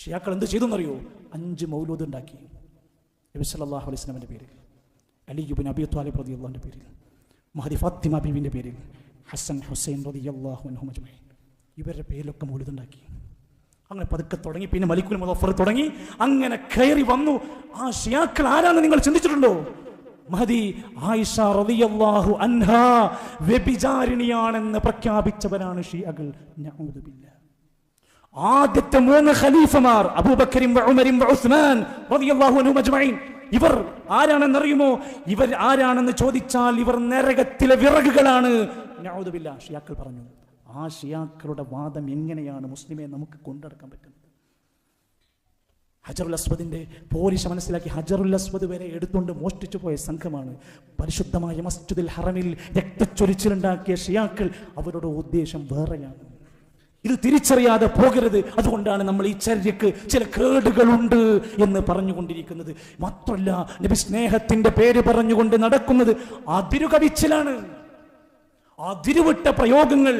ഷിയാക്കൾ എന്ത് ചെയ്തെന്നറിയോ? 5 മൗലൂദ് ഉണ്ടാക്കി. നബി സല്ലല്ലാഹു അലൈഹി വസല്ലമയുടെ പേരിൽ, അലി ഇബ്നു അബീ ത്വാലിബ് റളിയല്ലാഹുവിന്റെ പേരിൽ, മഹദി ഫാത്തിമ ബീവിന്റെ പേരിൽ, ഹസൻ ഹുസൈൻ റളിയല്ലാഹു അൻഹും അജ്മഈൻ, ഇവരുടെ പേരിലൊക്കെ മൗലൂദ് ഉണ്ടാക്കി. അങ്ങനെ പതുക്കെ തുടങ്ങി. പിന്നെ മലിക്കുൽ മുദഫർ തുടങ്ങി. അങ്ങനെ കയറി വന്നു. ആ ഷിയാക്കൾ ആരാന്ന് നിങ്ങൾ ചിന്തിച്ചിട്ടുണ്ടോ? മഹദി ആയിഷ റളിയല്ലാഹു അൻഹാ വ്യഭിചാരിണിയാണെന്ന് പ്രഖ്യാപിച്ചവരാണ് ഷിയാക്കൾ. നഊദു ബില്ലാഹ്. ആദ്യത്തെ 3 ഖലീഫമാർ അബൂബക്കറും ഉമറും ഉസ്മാൻ റളിയല്ലാഹു അൻഹും അജ്മഈൻ, ഇവർ ആരാണെന്നറിയുമോ? ഇവർ ആരാണെന്ന് ചോദിച്ചാൽ ഇവർ നരകത്തിലെ വിറകുകളാണ്. നഊദു ബില്ലാഹ്. ഷിയാക്കൾ പറഞ്ഞു. ആ ഷിയാക്കളുടെ വാദം എങ്ങനെയാണ് മുസ്ലിമെ നമുക്ക് കൊണ്ടെടുക്കാൻ പറ്റുന്നത്? ഹജറുൽ അസ്വദിന്റെ പോലീസ് മനസ്സിലാക്കി ഹജറുൽ അസ്വദ് വരെ എടുത്തുകൊണ്ട് മോഷ്ടിച്ചു പോയ സംഘമാണ്. പരിശുദ്ധമായ മസ്ജിദുൽ ഹറമിൽ രക്തച്ചൊരിച്ചിലുണ്ടാക്കിയ ഷിയാക്കൾ. അവരുടെ ഉദ്ദേശം വേറെയാണ്. ഇത് തിരിച്ചറിയാതെ പോകരുത്. അതുകൊണ്ടാണ് നമ്മൾ ഈ ചര്യക്ക് ചില കേടുകളുണ്ട് എന്ന് പറഞ്ഞുകൊണ്ടിരിക്കുന്നത്. മാത്രമല്ല, നബി സ്നേഹത്തിന്റെ പേര് പറഞ്ഞുകൊണ്ട് നടക്കുന്നത് അതിരുകവിച്ചിലാണ്. അതിരുവിട്ട പ്രയോഗങ്ങൾ,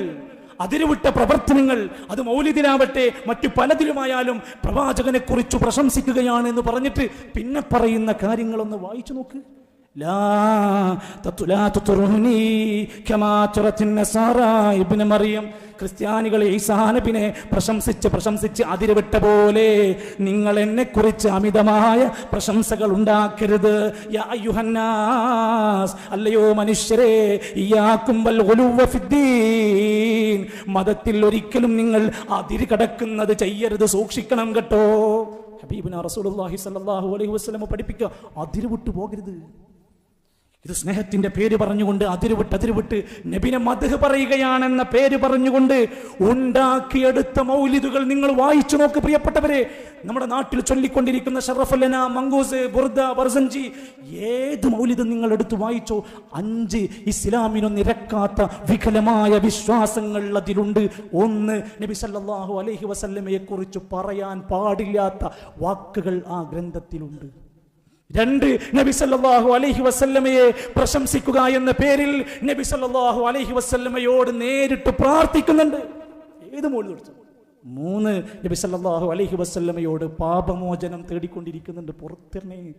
അതിരുവിട്ട പ്രവർത്തനങ്ങൾ, അത് മൗലിദിലാവട്ടെ മറ്റു പലതിലുമായാലും പ്രവാചകനെ കുറിച്ച് പ്രശംസിക്കുകയാണ് എന്ന് പറഞ്ഞിട്ട് പിന്നെ പറയുന്ന കാര്യങ്ങളൊന്ന് വായിച്ചു നോക്ക്. ക്രിസ്ത്യാനികളെ ഈസാ നബിനെ പ്രശംസിച്ച് അതിരുവിട്ട പോലെ നിങ്ങൾ എന്നെ കുറിച്ച് അമിതമായ പ്രശംസകൾ ഉണ്ടാക്കരുത്. യാ അയ്യുഹന്നാസ്, അല്ലയോ മനുഷ്യരെ, ഇയ്യാകും വൽ ഗുലുവ ഫിദ്ദീൻ, മതത്തിൽ ഒരിക്കലും നിങ്ങൾ അതിര് കടക്കുന്നത് ചെയ്യരുത്, സൂക്ഷിക്കണം കേട്ടോ. ഹബീബുനാ റസൂലുള്ളാഹി സ്വല്ലല്ലാഹു അലൈഹി വസല്ലം പഠിപ്പിക്കുക, അതിരുവിട്ടു പോകരുത്. ഇത് സ്നേഹത്തിന്റെ പേര് പറഞ്ഞുകൊണ്ട് അതിരുവിട്ട് നബിനെ മദ്ഹ് പറയുകയാണെന്ന പേര് പറഞ്ഞുകൊണ്ട് ഉണ്ടാക്കിയെടുത്ത മൗലിദുകൾ നിങ്ങൾ വായിച്ചു നോക്ക് പ്രിയപ്പെട്ടവരെ. നമ്മുടെ നാട്ടിൽ ചൊല്ലിക്കൊണ്ടിരിക്കുന്ന ഷറഫുല്ലന, മങ്കൂസ്, ബുർദ, ബർസഞ്ചി, ഏത് മൗലിദും നിങ്ങൾ എടുത്തു വായിച്ചോ, 5 ഇസ്ലാമിനൊന്നും നിരക്കാത്ത വികലമായ വിശ്വാസങ്ങൾ അതിലുണ്ട്. 1, നബി സല്ലല്ലാഹു അലൈഹി വസല്ലമയെ കുറിച്ച് പറയാൻ പാടില്ലാത്ത വാക്കുകൾ ആ ഗ്രന്ഥത്തിലുണ്ട്. 2, നബി സല്ലല്ലാഹു അലൈഹി വസല്ലമയെ പ്രശംസിക്കുക എന്ന പേരിൽ നബി സല്ലല്ലാഹു അലൈഹി വസല്ലമയോട് നേരിട്ട് പ്രാർത്ഥിക്കുന്നുണ്ട്. ഏത് മൗലിദ്? 3, നബി സല്ലല്ലാഹു അലൈഹി വസല്ലമയോട് പാപമോചനം തേടിക്കൊണ്ടിരിക്കുന്നുണ്ട്, പുറത്തിറങ്ങി.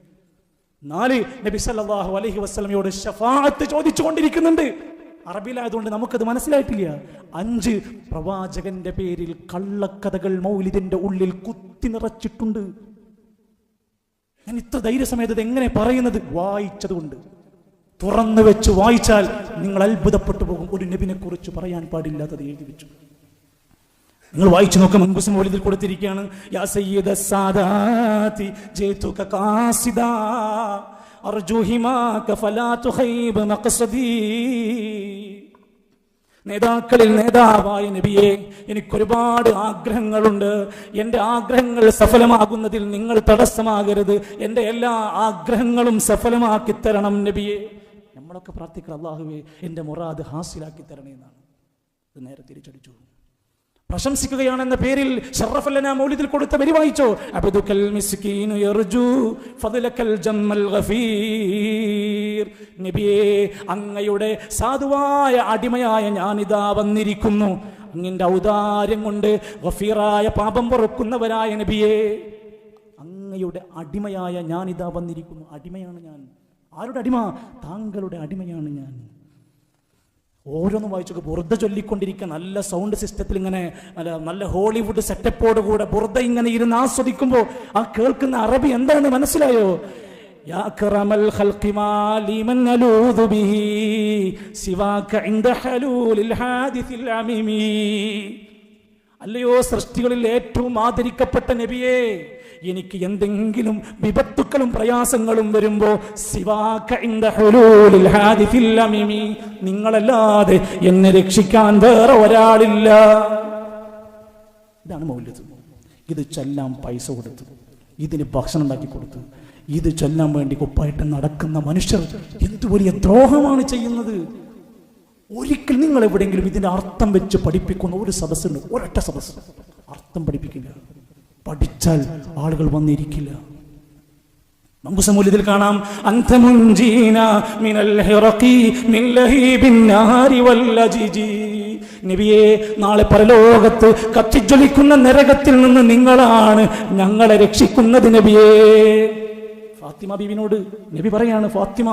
4, നബി സല്ലല്ലാഹു അലൈഹി വസല്ലമയോട് ശഫാഅത്ത് ചോദിച്ചുകൊണ്ടിരിക്കുന്നുണ്ട്. അറബിയിലായതുകൊണ്ട് നമുക്കത് മനസ്സിലായിട്ടില്ല. 5, പ്രവാചകന്റെ പേരിൽ കള്ളക്കഥകൾ മൗലിദിന്റെ ഉള്ളിൽ കുത്തി നിറച്ചിട്ടുണ്ട്. ഞാൻ ഇത്ര ധൈര്യസമേതത് എങ്ങനെ പറയുന്നത്? വായിച്ചത് കൊണ്ട്. തുറന്നു വെച്ച് വായിച്ചാൽ നിങ്ങൾ അത്ഭുതപ്പെട്ടു പോകും. ഒരു നബിനെ കുറിച്ച് പറയാൻ പാടില്ലാത്തത് എഴുതി വെച്ചു. നിങ്ങൾ വായിച്ചു നോക്കുക. മങ്കൂസ് മൗലിദിൽ കൊടുത്തിരിക്കുകയാണ്, യാ സയ്യിദ സാദാതി ജൈതുക ഖാസിദാ അർജു ഹിമാക ഫലാ തുഖൈബ് മഖ്സദി. നേതാക്കളിൽ നേതാവായ നബിയെ, എനിക്കൊരുപാട് ആഗ്രഹങ്ങളുണ്ട്. എൻ്റെ ആഗ്രഹങ്ങൾ സഫലമാകുന്നതിൽ നിങ്ങൾ തടസ്സമാകരുത്. എൻ്റെ എല്ലാ ആഗ്രഹങ്ങളും സഫലമാക്കി തരണം നബിയെ. നമ്മളൊക്കെ പ്രാർത്ഥിക്കണം, അല്ലാഹുവേ എൻ്റെ മുറാദ് ഹാസിലാക്കി തരണേ എന്നാണ്. ഇത് നേരെ തിരിച്ചടിച്ചു. പ്രശംസിക്കുകയാണെന്ന പേരിൽ ശറഫുല്ലന മൗലിദിൽ കൊടുത്ത വരി വായിച്ചോ, അബ്ദുകൽ മിസ്കീനു യർജു ഫദ്ലകൽ ജമ്മൽ ഗഫീർ. നബിയേ, അങ്ങയുടെ സാധുവായ അടിമയായ ഞാനിതാ വന്നിരിക്കുന്നു. അങ്ങയുടെ ഔദാര്യം കൊണ്ട് ഗഫീറായ പാപം പൊറുക്കുന്നവരായ നബിയേ, അങ്ങയുടെ അടിമയായ ഞാനിതാ വന്നിരിക്കുന്നു. അടിമയാണ് ഞാൻ. ആരുടെ അടിമ? താങ്കളുടെ അടിമയാണ് ഞാൻ. ഓരോന്നും വായിച്ചൊക്കെ ബുർദ ചൊല്ലിക്കൊണ്ടിരിക്കുക, നല്ല സൗണ്ട് സിസ്റ്റത്തിൽ ഇങ്ങനെ നല്ല ഹോളിവുഡ് സെറ്റപ്പോട് കൂടെ ബുർദ ഇങ്ങനെ ഇരുന്ന് ആസ്വദിക്കുമ്പോൾ ആ കേൾക്കുന്ന അറബി എന്താണെന്ന് മനസ്സിലായോ? യാ അക്റമൽ ഖൽഖി മാ ലിമൻ അലൂദു ബിഹി സിവാക ഇൻദ ഹലൂലിൽ ഹാദിസിൽ അമീമി. അല്ലയോ സൃഷ്ടികളിൽ ഏറ്റവും ആദരിക്കപ്പെട്ട നബിയേ, എനിക്ക് എന്തെങ്കിലും വിപത്തുക്കളും പ്രയാസങ്ങളും വരുമ്പോ സിവാക ഇൻദ ഹുലൂലിൽ ഹാദിസിൽ അമീമി, നിങ്ങളല്ലാതെ എന്നെ രക്ഷിക്കാൻ വേറെ ഒരാളില്ല. ഇതാണ് മൗലിദ്. ഇത് ചൊല്ലാൻ പൈസ കൊടുത്തു, ഇതിന് ഭക്ഷണം ഉണ്ടാക്കി കൊടുത്തു, ഇത് ചൊല്ലാൻ വേണ്ടി കുപ്പായിട്ട് നടക്കുന്ന മനുഷ്യർ എന്തു വലിയ ദ്രോഹമാണ് ചെയ്യുന്നത്. ഒരിക്കൽ നിങ്ങൾ എവിടെയെങ്കിലും ഇതിന്റെ അർത്ഥം വെച്ച് പഠിപ്പിക്കുന്ന ഒരു സദസ്സുണ്ട്, ഒരൊറ്റ സദസ്സ് അർത്ഥം പഠിപ്പിക്കില്ല. പഠിച്ചാൽ ആളുകൾ വന്നിരിക്കില്ല. മങ്കൂസ് മൗലിദിൽ കാണാം, അന്തമുൻജീന മിനൽ ഹിറഖി മിൻ ലഹീബിൻ നാരി വൽ ലജിജി നബിയേ, നാളെ പരലോകത്ത് കത്തിജ്വലിക്കുന്ന നരകത്തിൽ നിന്ന് നിങ്ങളാണ് ഞങ്ങളെ രക്ഷിക്കുന്നത് നബിയേ. ഫാത്തിമ ബീവിനോട് നബി പറയാണ്, ഫാത്തിമ,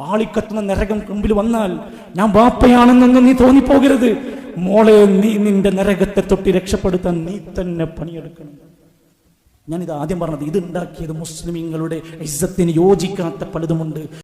ആളിക്കത്തുന്ന നരകം മുമ്പിൽ വന്നാൽ ഞാൻ വാപ്പയാണെന്നൊന്നും നീ തോന്നിപ്പോകരുത്. മോളെ, നീ നിന്റെ നരകത്തെ തൊട്ട് രക്ഷപ്പെടുത്താൻ നീ തന്നെ പണിയെടുക്കണം. ഞാനിത് ആദ്യം പറഞ്ഞത്, ഇത് ഉണ്ടാക്കിയത് മുസ്ലിമീങ്ങളുടെ ഇസ്സത്തിന് യോജിക്കാത്ത പലതുമുണ്ട്.